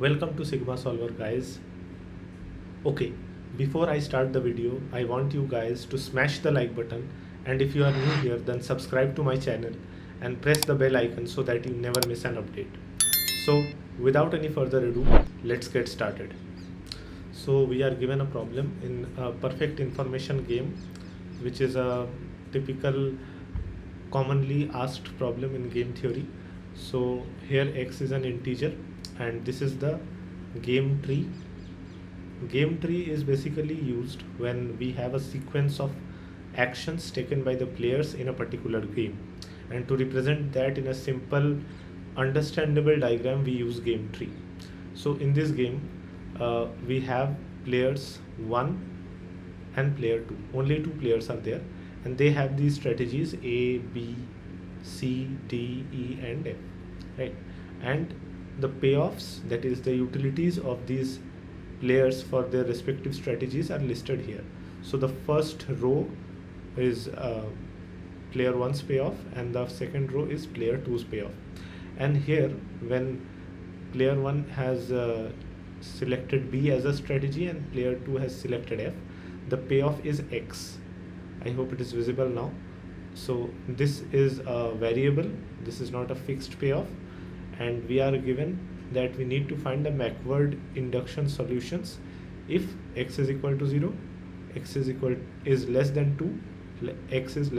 Welcome to Sigma Solver, guys. Okay, before I start the video, I want you guys to smash the like button, and if you are new here, then subscribe to my channel and press the bell icon so that you never miss an update. So without any further ado, let's get started. So we are given a problem in a perfect information game, which is a typical commonly asked problem in game theory. So here x is an integer and this is the game tree. Game tree is basically used when we have a sequence of actions taken by the players in a particular game, and to represent that in a simple understandable diagram we use game tree. So in this game we have players 1 and player 2. Only two players are there and they have these strategies A, B, C, D, E and F, right? And the payoffs, that is the utilities of these players for their respective strategies, are listed here. So the first row is player 1's payoff and the second row is player 2's payoff. And here when player 1 has selected B as a strategy and player 2 has selected F, the payoff is X. I hope it is visible now. So this is a variable, this is not a fixed payoff, and we are given that we need to find the backward induction solutions if x is equal to 0, x is less than 2, x is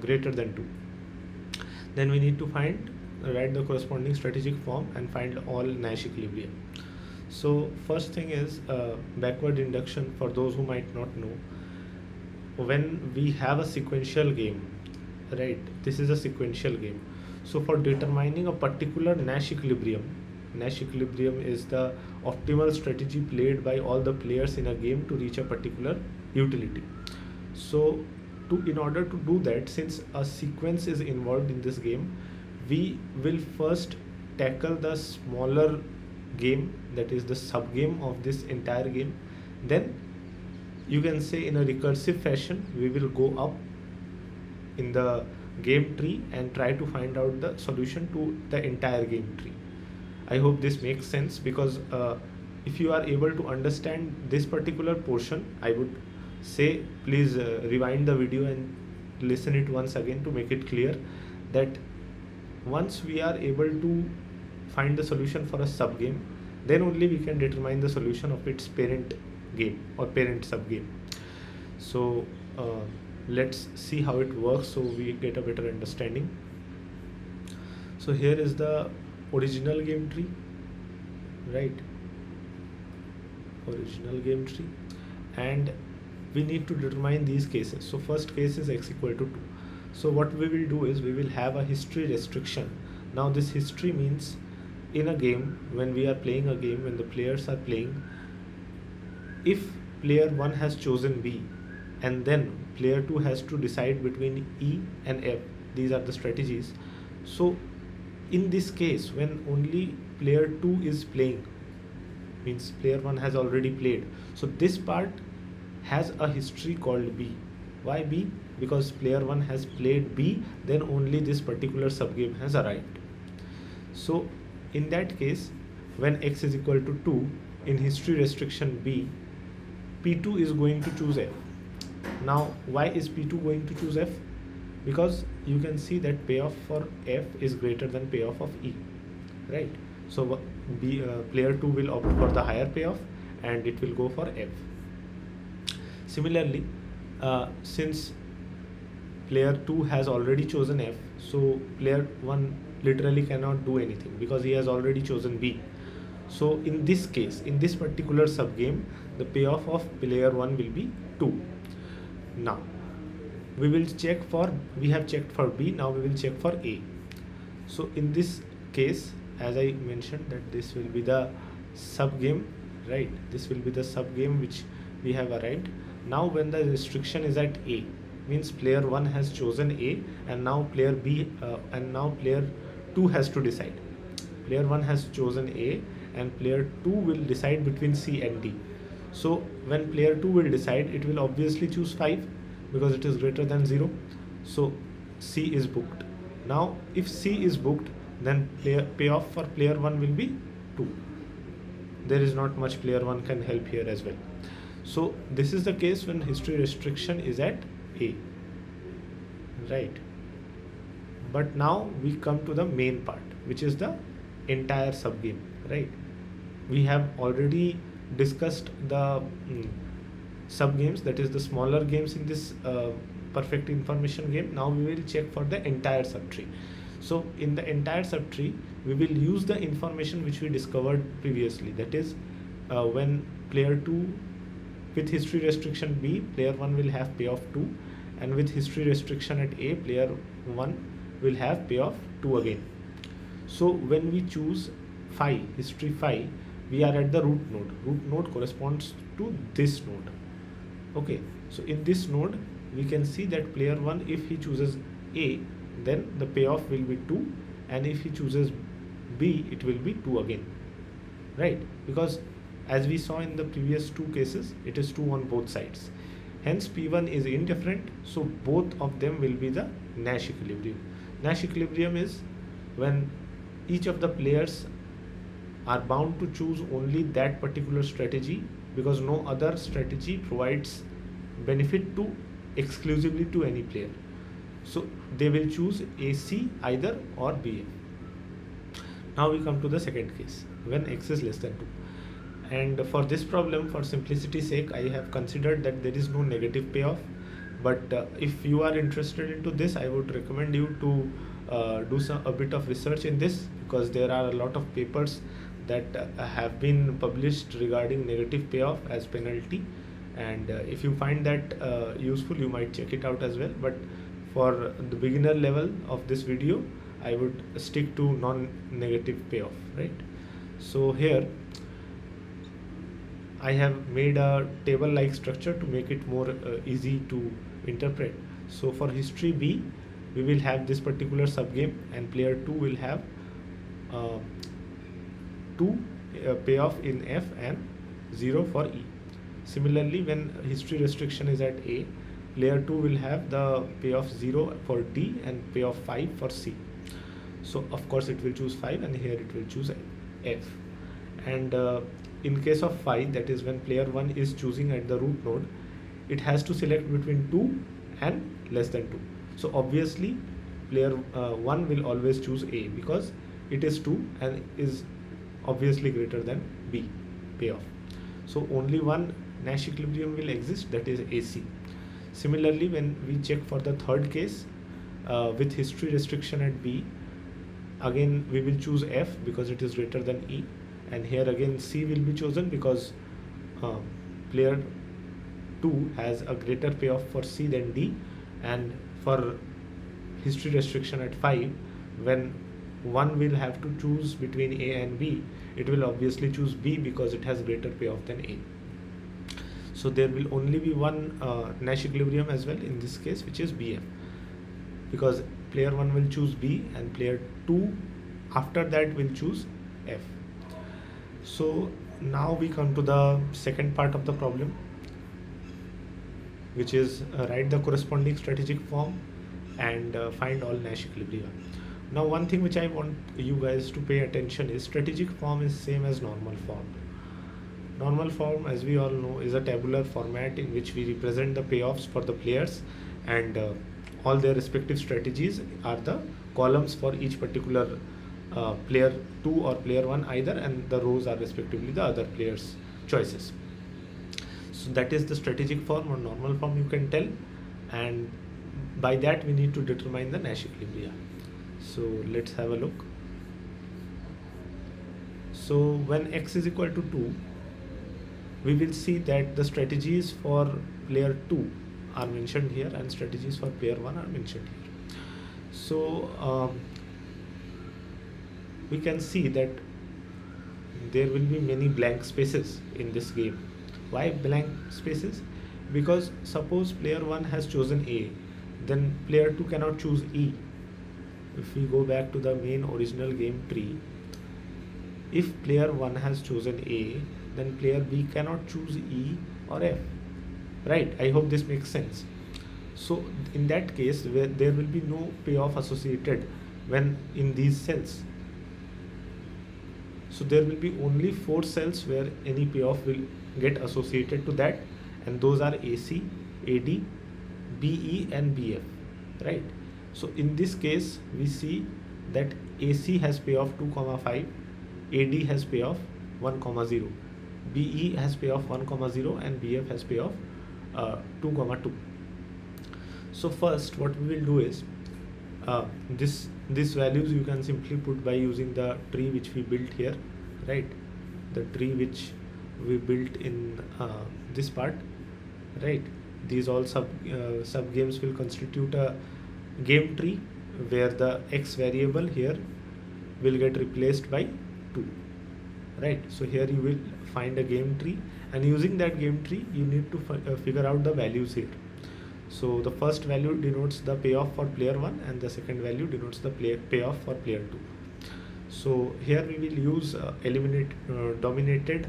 greater than 2. Then we need to write the corresponding strategic form and find all Nash equilibrium. So first thing is backward induction. For those who might not know, when we have a sequential game, right, this is a sequential game. So for determining a particular Nash equilibrium is the optimal strategy played by all the players in a game to reach a particular utility. So in order to do that, since a sequence is involved in this game, we will first tackle the smaller game, that is the subgame of this entire game. Then you can say in a recursive fashion we will go up in the game tree and try to find out the solution to the entire game tree. I hope this makes sense, because if you are able to understand this particular portion, I would say please rewind the video and listen it once again to make it clear that once we are able to find the solution for a subgame, then only we can determine the solution of its parent game or parent subgame. So let's see how it works so we get a better understanding. So here is the original game tree, right? Original game tree, and we need to determine these cases. So first case is x equal to 2. So what we will do is we will have a history restriction. Now this history means in a game, when we are playing a game, when the players are playing, if player 1 has chosen B and then player 2 has to decide between E and F, these are the strategies. So in this case, when only player 2 is playing, means player 1 has already played, so this part has a history called B. Why B? Because player 1 has played B, then only this particular subgame has arrived. So in that case, when x is equal to 2, in history restriction B, P2 is going to choose F. Now why is P2 going to choose F? Because you can see that payoff for F is greater than payoff of E, right? So player 2 will opt for the higher payoff and it will go for F. Similarly, since player 2 has already chosen F, so player 1 literally cannot do anything because he has already chosen B. So in this case, in this particular subgame, the payoff of player 1 will be 2. Now we will check for, we have checked for B, now we will check for A. So in this case, as I mentioned, that this will be the subgame, right? This will be the subgame which we have arrived. Now when the restriction is at A, means player 1 has chosen A and now player B and now player 2 has to decide. Player 1 has chosen A and player 2 will decide between C and D. So when player 2 will decide, it will obviously choose 5 because it is greater than 0. So C is booked. Now if C is booked, then payoff for player 1 will be 2. there is not much player 1 can help here as well. So this is the case when history restriction is at A, right? But now we come to the main part, which is the entire subgame, right? We have already discussed the subgames, that is the smaller games in this perfect information game. Now we will check for the entire subtree. So in the entire subtree, we will use the information which we discovered previously. That is, when player 2 with history restriction B, player 1 will have payoff 2, and with history restriction at A, player 1 will have payoff 2 again. So when we choose phi, history phi, we are at the root node. Root node corresponds to this node. Okay, so in this node, we can see that player 1, if he chooses A, then the payoff will be 2, and if he chooses B, it will be 2 again, right? Because as we saw in the previous two cases, it is 2 on both sides. Hence P1 is indifferent, so both of them will be the Nash equilibrium. Nash equilibrium is when each of the players are bound to choose only that particular strategy, because no other strategy provides benefit to exclusively to any player. So they will choose AC either or BA. Now we come to the second case, when x is less than 2. And for this problem, for simplicity's sake, I have considered that there is no negative payoff. But if you are interested into this, I would recommend you to do a bit of research in this, because there are a lot of papers that have been published regarding negative payoff as penalty. And if you find that useful, you might check it out as well. But for the beginner level of this video, I would stick to non-negative payoff, right? So here I have made a table-like structure to make it more easy to interpret. So for history B, we will have this particular subgame, and player 2 will have 2 payoff in F and 0 for E. Similarly, when history restriction is at A, player 2 will have the payoff 0 for D and payoff 5 for C. So of course it will choose 5, and here it will choose F. And in case of phi, that is when player 1 is choosing at the root node, it has to select between 2 and less than 2. So obviously player 1 will always choose A, because it is 2 and is obviously greater than B payoff. So only one Nash equilibrium will exist, that is AC. Similarly, when we check for the third case, with history restriction at B, again we will choose F because it is greater than E, and here again C will be chosen because player 2 has a greater payoff for C than D. And for history restriction at 5, when one will have to choose between A and B, it will obviously choose B because it has greater payoff than A. So there will only be one Nash equilibrium as well in this case, which is BF, because player 1 will choose B and player 2 after that will choose F. So now we come to the second part of the problem, which is write the corresponding strategic form and find all Nash equilibria. Now one thing which I want you guys to pay attention is strategic form is same as normal form. Normal form, as we all know, is a tabular format in which we represent the payoffs for the players, and all their respective strategies are the columns for each particular player 2 or player 1 either, and the rows are respectively the other players' choices. So that is the strategic form or normal form, you can tell, and by that we need to determine the Nash equilibria. So let's have a look. So when x is equal to 2, we will see that the strategies for player 2 are mentioned here and strategies for player 1 are mentioned here. So we can see that there will be many blank spaces in this game. Why blank spaces? Because suppose player 1 has chosen A, then player 2 cannot choose E. If we go back to the main original game tree, if player 1 has chosen A, then player B cannot choose E or F, right? I hope this makes sense. So in that case, where there will be no payoff associated when in these cells. So there will be only 4 cells where any payoff will get associated to that, and those are AC, AD, BE and BF, right? So in this case we see that AC has payoff 2 comma 5, AD has payoff 1 comma 0, BE has payoff 1 comma 0 and BF has payoff 2 comma 2. So first what we will do is these values you can simply put by using the tree which we built here, right? The tree which we built in this part, right? These all sub games will constitute a game tree where the x variable here will get replaced by 2, right? So here you will find a game tree, and using that game tree you need to figure out the values here. So the first value denotes the payoff for player 1 and the second value denotes the payoff for player 2. So here we will use dominated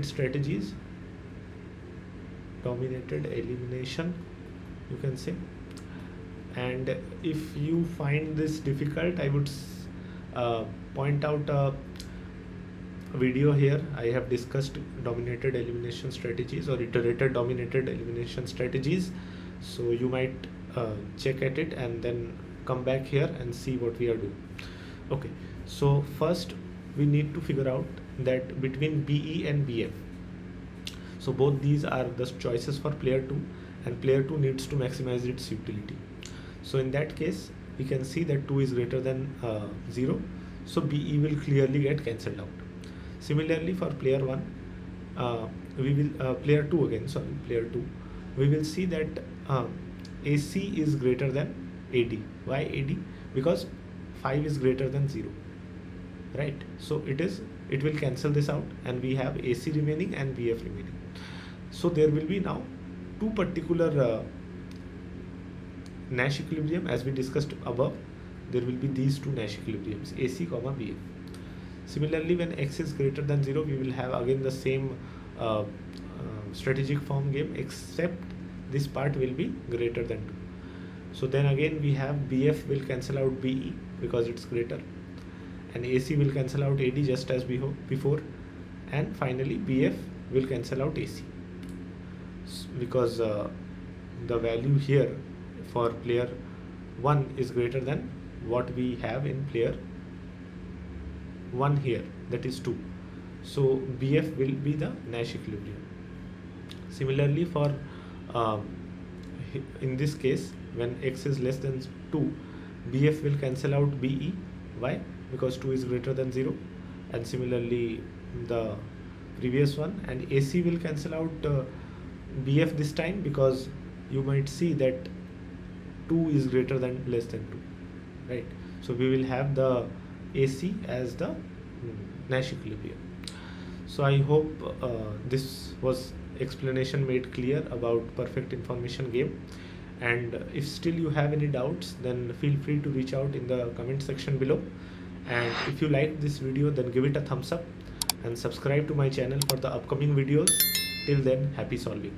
strategies, dominated elimination you can say. And if you find this difficult, I would point out a video here. I have discussed dominated elimination strategies or iterated dominated elimination strategies, so you might check at it and then come back here and see what we are doing. Okay, so first we need to figure out that between BE and BF, so both these are the choices for player 2 and player 2 needs to maximize its utility. So in that case we can see that 2 is greater than 0, so BE will clearly get cancelled out. Similarly for player 1, we will player 2 again, sorry, player 2, we will see that AC is greater than AD. Why AD? Because 5 is greater than 0, right? So it will cancel this out and we have AC remaining and BF remaining. So there will be now two particular Nash equilibrium as we discussed above. There will be these two Nash equilibriums, AC comma BF. Similarly, when x is greater than 0, we will have again the same strategic form game, except this part will be greater than 2. So then again we have BF will cancel out BE because it's greater, and AC will cancel out AD just as before, and finally BF will cancel out AC because the value here for player 1 is greater than what we have in player 1 here, that is 2. So BF will be the Nash equilibrium. Similarly for in this case, when x is less than 2, BF will cancel out BE. Why? Because 2 is greater than 0. And similarly the previous one, and AC will cancel out BF this time because you might see that 2 is greater than less than 2, right? So we will have the AC as the Nash equilibrium. So I hope this was explanation made clear about perfect information game, and if still you have any doubts, then feel free to reach out in the comment section below. And if you like this video, then give it a thumbs up and subscribe to my channel for the upcoming videos. Till then, happy solving.